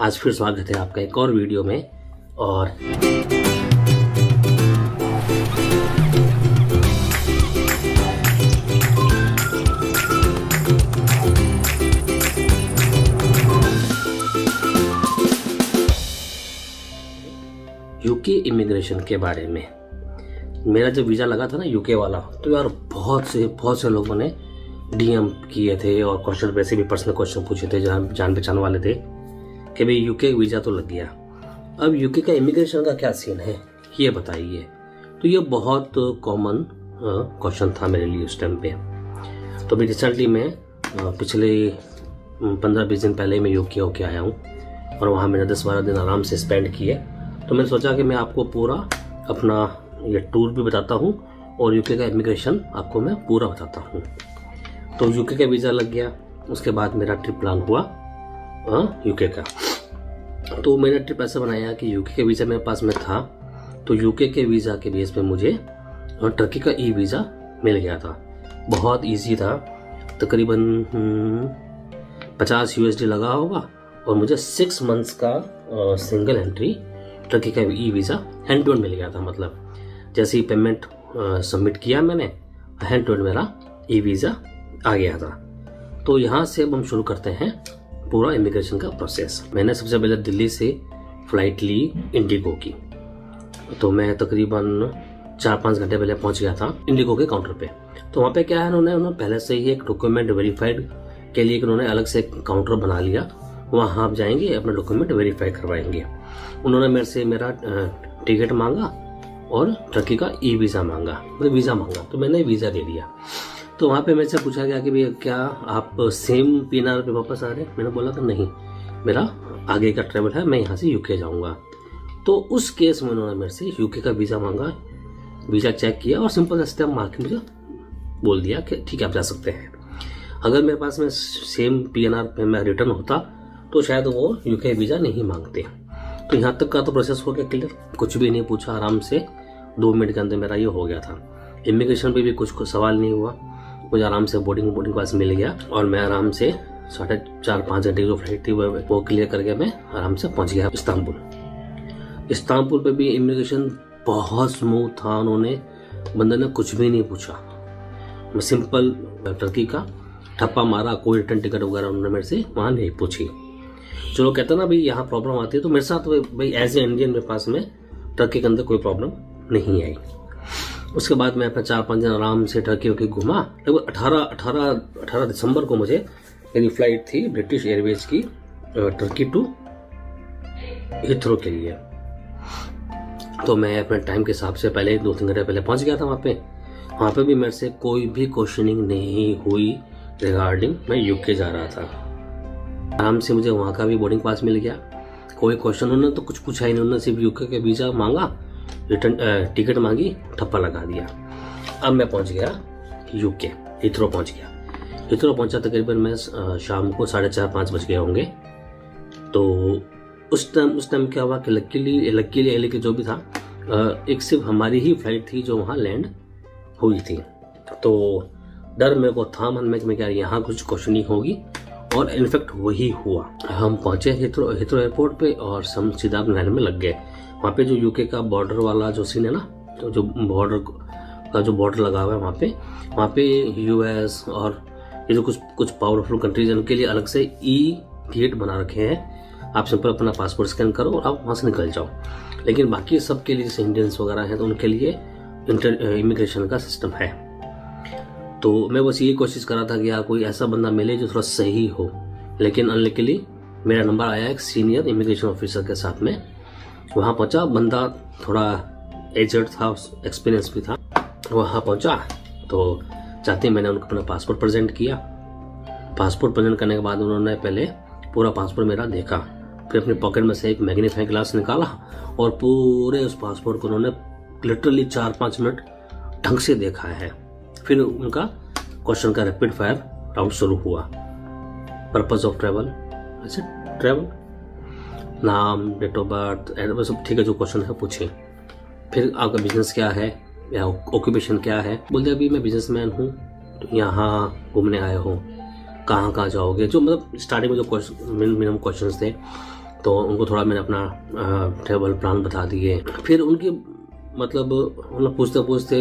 आज फिर स्वागत है आपका एक और वीडियो में। और यूके इमिग्रेशन के बारे में, मेरा जब वीज़ा लगा था ना यूके वाला, तो यार बहुत से लोगों ने डीएम किए थे और क्वेश्चन, वैसे भी पर्सनल क्वेश्चन पूछे थे जहाँ जान पहचान वाले थे कि भाई यूके वीज़ा तो लग गया, अब यूके का इमिग्रेशन का क्या सीन है ये बताइए। तो ये बहुत कॉमन क्वेश्चन था मेरे लिए उस टाइम पे। तो अभी रिसेंटली मैं पिछले 15-20 दिन पहले मैं यूके होके आया हूँ और वहाँ मैंने 10-12 दिन आराम से स्पेंड किए। तो मैंने सोचा कि मैं आपको पूरा अपना ये टूर भी बताता हूँ और यूके का इमिग्रेशन आपको मैं पूरा बताता हूँ। तो यूके का वीज़ा लग गया, उसके बाद मेरा ट्रिप प्लान हुआ यूके का। तो मैंने ट्रिप ऐसा बनाया कि यूके का वीज़ा मेरे पास में था, तो यूके के वीज़ा के बेस पे मुझे टर्की का ई वीज़ा मिल गया था। बहुत इजी था, तकरीबन 50 USD लगा होगा और मुझे 6 मंथ्स का सिंगल एंट्री टर्की का e visa hand to hand मिल गया था। मतलब जैसे ही पेमेंट सबमिट किया मैंने, हैंड टू हैंड मेरा ई वीज़ा आ गया था। तो यहाँ से अब हम शुरू करते हैं पूरा इमिग्रेशन का प्रोसेस। मैंने सबसे पहले दिल्ली से फ़्लाइट ली इंडिगो की। तो मैं तकरीबन 4-5 घंटे पहले पहुँच गया था इंडिगो के काउंटर पे। तो वहाँ पे क्या है, उन्होंने पहले से ही एक डॉक्यूमेंट वेरीफाइड के लिए उन्होंने अलग से काउंटर बना लिया। वहाँ आप जाएंगे, अपना डॉक्यूमेंट वेरीफाई करवाएंगे। उन्होंने मेरे से मेरा टिकट मांगा और टर्की का ई वीज़ा मांगा, मतलब वीज़ा मांगा। तो मैंने वीज़ा दे दिया। तो वहाँ पे मेरे से पूछा गया कि भैया क्या आप सेम PNR पे वापस आ रहे हैं? मैंने बोला कि नहीं, मेरा आगे का ट्रैवल है, मैं यहाँ से यूके जाऊँगा। तो उस केस में उन्होंने मेरे से यूके का वीज़ा मांगा, वीज़ा चेक किया और सिंपल स्टेप मार के मुझे बोल दिया कि ठीक है आप जा सकते हैं। अगर मेरे पास में सेम PNR पे मैं रिटर्न होता तो शायद वो यूके वीज़ा नहीं मांगते। तो यहाँ तक का तो प्रोसेस हो गया क्लियर, कुछ भी नहीं पूछा, आराम से 2 मिनट के अंदर मेरा ये हो गया था। इमिग्रेशन पे भी कुछ सवाल नहीं हुआ, मुझे आराम से बोर्डिंग पास मिल गया और मैं आराम से 4.5-5 घंटे की जो फ्लाइट थी वो क्लियर करके मैं आराम से पहुँच गया इस्तांबुल पे भी इमिग्रेशन बहुत स्मूथ था। उन्होंने, बंदे ने कुछ भी नहीं पूछा, मैं सिंपल टर्की का ठप्पा मारा, कोई रिटर्न टिकट वगैरह उन्होंने मेरे से वहाँ नहीं पूछी। चलो कहते ना भाई यहाँ प्रॉब्लम आती है, तो मेरे साथ भाई एज ए इंडियन मेरे पास में टर्की के अंदर कोई प्रॉब्लम नहीं आई। उसके बाद मैं अपना 4-5 दिन आराम से टर्की होके घूमा। लगभग 18 दिसंबर को मुझे मेरी फ्लाइट थी ब्रिटिश एयरवेज की टर्की टू हिथ्रो के लिए। तो मैं अपने टाइम के हिसाब से पहले 2-3 घंटे पहले पहुंच गया था वहाँ पे भी मेरे से कोई भी क्वेश्चनिंग नहीं हुई रिगार्डिंग मैं यूके जा रहा था। आराम से मुझे वहाँ का भी बोर्डिंग पास मिल गया, कोई क्वेश्चन उन्होंने तो कुछ पूछा ही नहीं। उन्होंने सिर्फ यूके का वीज़ा मांगा, रिटर्न टिकट मांगी, ठप्पा लगा दिया। अब मैं पहुँच गया यूके, हिथ्रो पहुँच गया। हिथ्रो पहुँचा तकरीबन मैं शाम को 4:30-5 बज गए होंगे। तो उस टाइम क्या हुआ कि लकीली जो भी था, एक सिर्फ हमारी ही फ्लाइट थी जो वहाँ लैंड हुई थी। तो डर मेरे को था मन में कि मैं क्या यहाँ कुछ क्वेश्चनिंग होगी, और इनफेक्ट वही हुआ। हम पहुंचे हिथ्रो एयरपोर्ट पे और हम सीधा लाइन में लग गए। वहाँ पे जो यूके का बॉर्डर वाला जो सीन है ना, तो जो बॉर्डर लगा हुआ है वहाँ पे US और ये जो कुछ पावरफुल कंट्रीज हैं उनके लिए अलग से ई गेट बना रखे हैं। आप सिंपल अपना पासपोर्ट स्कैन करो और आप वहाँ से निकल जाओ। लेकिन बाकी सब के लिए जैसे इंडियंस वगैरह हैं तो उनके लिए इमिग्रेशन का सिस्टम है। तो मैं बस ये कोशिश कर रहा था कि यार कोई ऐसा बंदा मिले जो थोड़ा सही हो। लेकिन अनलकीली मेरा नंबर आया एक सीनियर इमिग्रेशन ऑफिसर के साथ में। वहाँ पहुँचा, बंदा थोड़ा एजड था, एक्सपीरियंस भी था। वहाँ पहुँचा तो जाते ही मैंने उनको अपना पासपोर्ट प्रेजेंट किया। पासपोर्ट प्रेजेंट करने के बाद उन्होंने पहले पूरा पासपोर्ट मेरा देखा, फिर अपनी पॉकेट में से एक मैग्नीफाइंग ग्लास निकाला और पूरे उस पासपोर्ट को उन्होंने लिटरली 4-5 मिनट ढंग से देखा है। फिर उनका क्वेश्चन का रैपिड फायर राउंड शुरू हुआ। पर्पस ऑफ ट्रैवल, ऐसे ट्रैवल, नाम, डेट ऑफ बर्थ, सब ठीक है, जो क्वेश्चन है पूछे। फिर आपका बिजनेस क्या है या ऑक्यूपेशन क्या है? बोलते अभी मैं बिजनेसमैन हूँ, तो यहाँ घूमने आया हूँ, कहाँ जाओगे, जो मतलब स्टार्टिंग में जो मिनिमम क्वेश्चंस थे। तो उनको थोड़ा मैंने अपना ट्रैवल प्लान बता दिए। फिर उनकी मतलब पूछते पूछते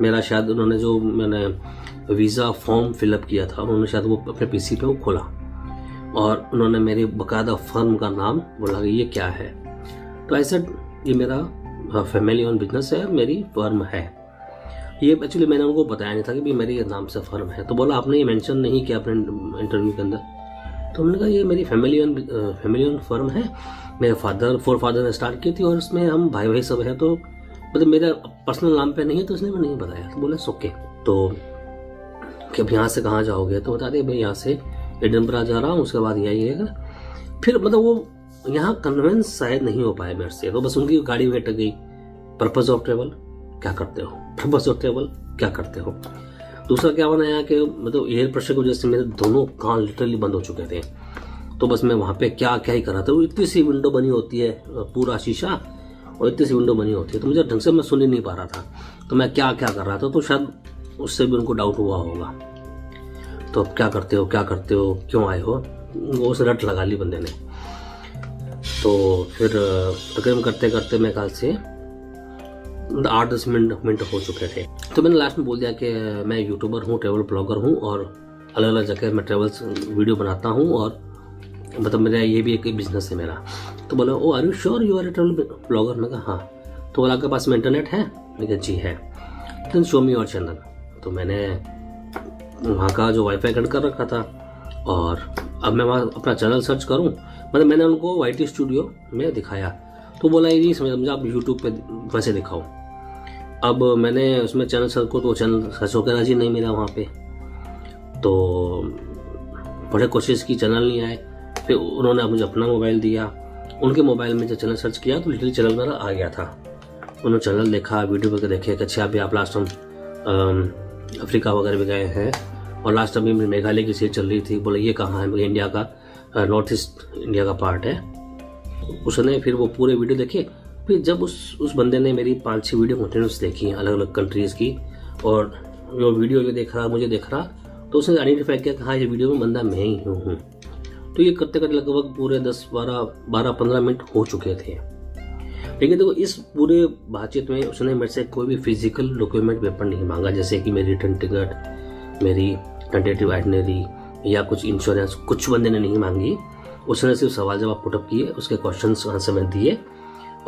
मेरा शायद उन्होंने जो मैंने वीज़ा फॉर्म फिलअप किया था उन्होंने शायद वो अपने पीसी पे वो खोला और उन्होंने मेरी बाकायदा फर्म का नाम बोला कि ये क्या है। तो ऐसा ये मेरा फैमिली ओन बिजनेस है, मेरी फर्म है। ये एक्चुअली मैंने उनको बताया नहीं था कि भाई मेरे नाम से फर्म है। तो बोला आपने ये मेंशन नहीं किया अपने इंटरव्यू के अंदर। तो मैंने कहा ये मेरी फैमिली ओन फर्म है, मेरे फोर फादर ने स्टार्ट की थी और इसमें हम भाई भाई सब हैं, तो मतलब मेरा पर्सनल नाम पे नहीं है, तो इसने मैं नहीं बताया। तो बोला ओके। तो कि अब यहाँ से कहाँ जाओगे? तो बता दिए भाई यहाँ से एडिनबरा जा रहा हूँ, उसके बाद यही है। फिर मतलब वो यहाँ कन्विंस शायद नहीं हो पाए मेरे से, तो बस उनकी गाड़ी में अटक गई। पर्पज ऑफ ट्रेवल क्या करते हो, पर्पज ऑफ ट्रेवल क्या करते हो। दूसरा क्या बनाया कि मतलब एयर प्रेशर की वजह से मेरे दोनों कान लिटरली बंद हो चुके थे। तो बस मैं वहाँ पे क्या क्या ही कर रहा था। वो इतनी सी विंडो बनी होती है, पूरा शीशा और इतनी सी विंडो बनी होती है, तो मुझे ढंग से मैं सुन ही नहीं पा रहा था तो मैं क्या क्या कर रहा था। तो शायद उससे भी उनको डाउट हुआ होगा। तो अब क्या करते हो क्यों आए हो, वो से रट लगा ली बंदे ने। तो फिर तकरीबन करते करते मेरे ख्याल से 8-10 मिनट हो चुके थे। तो मैंने लास्ट में बोल दिया कि मैं यूट्यूबर हूँ, ट्रैवल ब्लॉगर हूँ और अलग अलग जगह मैं ट्रैवल्स वीडियो बनाता हूँ और मतलब मेरा ये भी एक बिजनेस है मेरा। तो बोला oh are you sure you are a travel blogger? मैं कहा हाँ। तो बोला आपके पास में इंटरनेट है? मैं कहा जी है। Then show me your channel. तो मैंने वहाँ का जो वाईफाई कनेक्ट कर रखा था और अब मैं वहाँ अपना चैनल सर्च करूँ, मतलब मैंने उनको YT स्टूडियो में दिखाया। तो बोला ये नहीं समझ मुझे, आप यूट्यूब पे वैसे दिखाओ। अब मैंने उसमें चैनल सर्च को तो चैनल सर्च होकर राजी नहीं मिला वहाँ पे। तो बड़े कोशिश की, चैनल नहीं आए। फिर उन्होंने मुझे अपना मोबाइल दिया, उनके मोबाइल में जब चैनल सर्च किया तो लिटरली चैनल मेरा आ गया था। उन्होंने चैनल देखा, वीडियो वगैरह देखे कि अच्छा अभी आप लास्ट टाइम अफ्रीका वगैरह भी गए हैं और लास्ट टाइम भी मेघालय की सीट चल रही थी। बोले ये कहाँ है? इंडिया का नॉर्थ ईस्ट इंडिया का पार्ट है। उसने फिर वो पूरे वीडियो देखे। फिर जब उस बंदे ने मेरी 5-6 वीडियो कंटिन्यूस देखी अलग अलग कंट्रीज़ की और जो वीडियो जो देख रहा मुझे देख रहा, तो उसने आइडेंटिफाई किया कि हाँ ये वीडियो में बंदा मैं ही हूँ। तो ये करते करते लगभग पूरे 12-15 मिनट हो चुके थे। लेकिन देखो इस पूरे बातचीत में उसने मेरे से कोई भी फिजिकल डॉक्यूमेंट पेपर नहीं मांगा, जैसे कि मेरी रिटर्न टिकट, मेरी टेंटेटिव आइटनरी या कुछ इंश्योरेंस, कुछ बंदे ने नहीं मांगी। उसने सिर्फ सवाल जवाब पुटअप किए, उसके क्वेश्चंस आंसर में दिए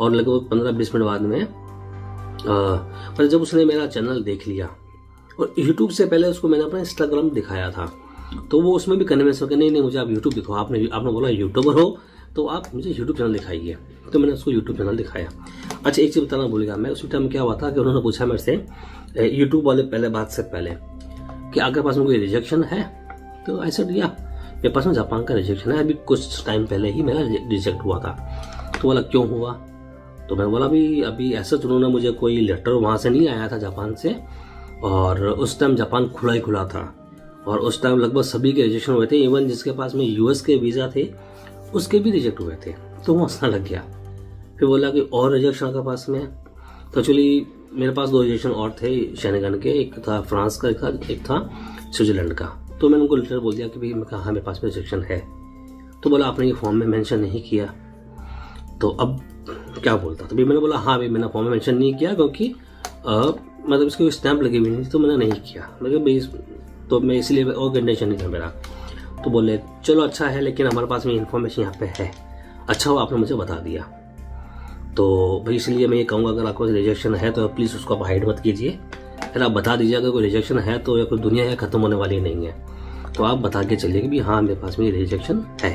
और लगभग 15-20 मिनट बाद में पर जब उसने मेरा चैनल देख लिया और यूट्यूब से पहले उसको मैंने अपना इंस्टाग्राम दिखाया था, तो वो उसमें भी कन्विंस हो गया नहीं मुझे आप यूट्यूब दिखाओ। आपने बोला यूट्यूबर हो तो आप मुझे यूट्यूब चैनल दिखाइए। तो मैंने उसको यूट्यूब चैनल दिखाया। अच्छा एक चीज़ बताना भूल गया मैं, उस टाइम क्या हुआ था कि उन्होंने पूछा मेरे से यूट्यूब वाले पहले बात से पहले कि आपके पास में कोई रिजेक्शन है? तो ऐसा दिया मेरे पास में जापान का रिजेक्शन है, अभी कुछ टाइम पहले ही मेरा रिजेक्ट हुआ था। तो बोला क्यों हुआ? तो मैं बोला अभी ऐसा उन्होंने मुझे कोई लेटर वहाँ से नहीं आया था जापान से, और उस टाइम जापान खुला ही खुला था और उस टाइम लगभग सभी के रिजेक्शन हुए थे, इवन जिसके पास में US के वीज़ा थे उसके भी रिजेक्ट हुए थे। तो वो हंसना लग गया। फिर बोला कि और रिजेक्शन आपके पास में? तो एक्चुअली मेरे पास 2 रिजेक्शन और थे शेनेगन के, एक था फ्रांस का, एक था स्विट्जरलैंड का। तो मैंने उनको लेटर बोल दिया कि भाई मैं कहा हाँ मेरे पास में रिजेक्शन है। तो बोला आपने ये फॉर्म में मेंशन नहीं किया, तो अब क्या बोलता? तो भी मैंने बोला हाँ भाई मैंने फॉर्म में मेंशन नहीं किया क्योंकि मतलब इसकी स्टैंप लगी हुई नहीं थी, तो मैंने नहीं किया। मतलब भाई तो मैं इसलिए और कंडीशन नहीं था मेरा। तो बोले चलो अच्छा है, लेकिन हमारे पास में इन्फॉर्मेशन यहाँ पे है, अच्छा हो आपने मुझे बता दिया। तो भाई इसलिए मैं ये कहूँगा अगर आपको रिजेक्शन है तो प्लीज़ उसको आप हाइड मत कीजिए। अगर आप बता दीजिए अगर कोई रिजेक्शन है तो या कोई दुनिया है ख़त्म होने वाली नहीं है, तो आप बता के चलिए कि भाई हाँ मेरे पास में रिजेक्शन है,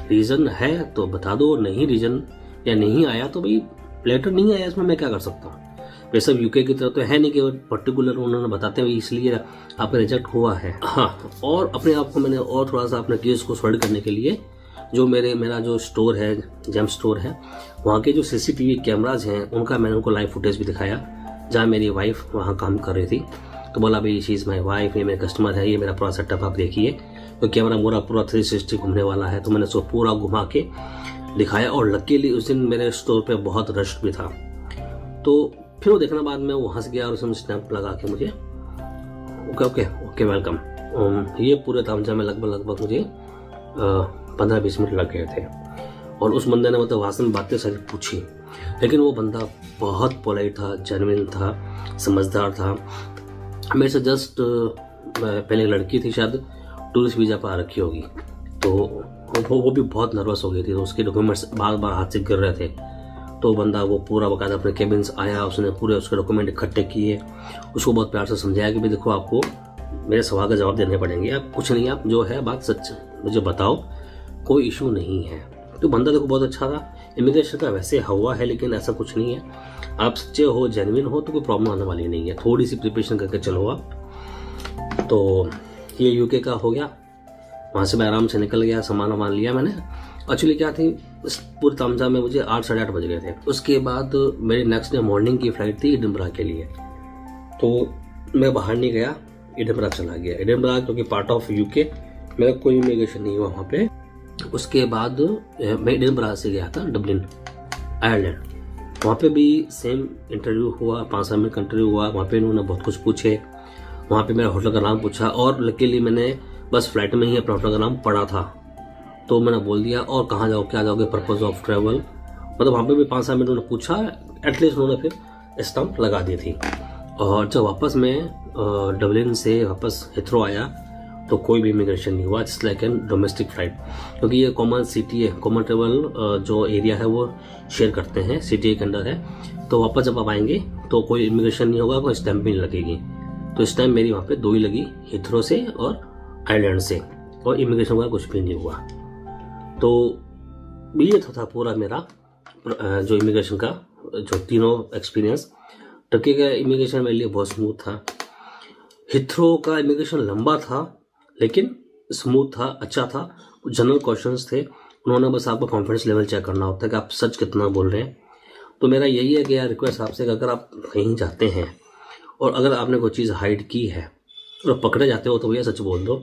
रीज़न है तो बता दो, नहीं रीज़न या नहीं आया तो भाई लेटर नहीं आया, इसमें मैं क्या कर सकता हूँ। वैसे UK की तरफ तो है नहीं कि पर्टिकुलर उन्होंने बताते हुए इसलिए आपका रिजेक्ट हुआ है। हाँ, और अपने आप को मैंने और थोड़ा सा अपने केस को सॉल्व करने के लिए जो मेरा जो स्टोर है, जेम स्टोर है, वहाँ के जो CCTV कैमराज हैं उनका मैंने उनको लाइव फुटेज भी दिखाया, जहाँ मेरी वाइफ वहाँ काम कर रही थी। तो बोला भाई शी इज़ माई वाइफ, ये मेरे कस्टमर है, ये मेरा पूरा सेटअप आप देखिए। तो कैमरा पूरा 360 घूमने वाला है, तो मैंने उसको पूरा घुमा के दिखाया। और लकीली उस दिन मेरे स्टोर पे बहुत रश भी था। तो फिर वो देखने बाद में वो हंस गया और उसमें स्टैंप लगा के मुझे ओके वेलकम। ये पूरे तामझाम में लगभग मुझे 15-20 मिनट लग गए थे। और उस बंदे ने मतलब भाषण में बातें सारी पूछी, लेकिन वो बंदा बहुत पोलाइट था, जेन्युइन था, समझदार था। मेरे से जस्ट पहले लड़की थी, शायद टूरिस्ट वीज़ा पर आ रखी होगी, तो वो भी बहुत नर्वस हो गई थी, तो उसके डॉक्यूमेंट्स बार बार हाथ से गिर रहे थे। तो बंदा वो पूरा बकायदा अपने केबिन से आया, उसने पूरे उसके डॉक्यूमेंट इकट्ठे किए, उसको बहुत प्यार से समझाया कि भाई देखो आपको मेरे सवाल का जवाब देने पड़ेंगे, आप कुछ नहीं, आप जो है बात सच मुझे बताओ, कोई इशू नहीं है। तो बंदा देखो बहुत अच्छा था। इमिग्रेशन का वैसे हवा है, लेकिन ऐसा कुछ नहीं है, आप सच्चे हो, जेन्युइन हो तो कोई प्रॉब्लम आने वाली नहीं है। थोड़ी सी प्रिपरेशन करके चलो आप। तो ये यूके का हो गया, वहाँ से मैं आराम से निकल गया, सामान वामान लिया मैंने। एक्चुअली क्या थी, इस पूरे तामझाम में मुझे 8 साढ़े 8 बज गए थे। उसके बाद मेरी नेक्स्ट डे मॉर्निंग की फ़्लाइट थी एडिनबरा के लिए, तो मैं बाहर नहीं गया, एडिनबरा चला गया। एडिनबरा क्योंकि पार्ट ऑफ यूके, मेरा कोई इमिग्रेशन नहीं हुआ वहाँ पे। उसके बाद मैं एडिनबरा से गया था डबलिन, आयरलैंड। वहाँ पे भी सेम इंटरव्यू हुआ, 5 मिनट का इंटरव्यू हुआ। वहाँ पे इन्होंने बहुत कुछ पूछे, वहाँ पे मेरा होटल का नाम पूछा, और लकीली मैंने बस फ्लाइट में ही अपना होटल का नाम पढ़ा था, तो मैंने बोल दिया। और कहाँ जाओ, क्या जाओगे, पर्पज़ ऑफ ट्रैवल, मतलब वहाँ पे भी 5 मिनट उन्होंने पूछा, एटलीस्ट उन्होंने फिर स्टम्प लगा दी थी। और जब वापस मैं डबलिन से वापस हिथ्रो आया तो कोई भी इमिग्रेशन नहीं हुआ, just like an domestic flight, क्योंकि ये कॉमन सिटी है, कॉमन ट्रेवल जो एरिया है वो शेयर करते हैं, सिटी के अंदर है। तो वापस जब आप आएंगे तो कोई इमिग्रेशन नहीं होगा, कोई स्टैम्प भी नहीं लगेगी। तो इस टाइम मेरी वहाँ पे 2 ही लगी, हिथ्रो से और आयरलैंड से, और इमिग्रेशन का कुछ भी नहीं हुआ। तो ये था पूरा मेरा जो इमिग्रेशन का जो तीनों एक्सपीरियंस। टर्की का इमिग्रेशन मेरे लिए बहुत स्मूथ था। हिथ्रो का इमिग्रेशन लंबा था लेकिन स्मूथ था, अच्छा था। जनरल क्वेश्चंस थे, उन्होंने बस आपका कॉन्फिडेंस लेवल चेक करना होता है कि आप सच कितना बोल रहे हैं। तो मेरा यही है कि यार रिक्वेस्ट आपसे कि अगर आप कहीं जाते हैं और अगर आपने कोई चीज़ हाइड की है और पकड़े जाते हो तो भैया सच बोल दो।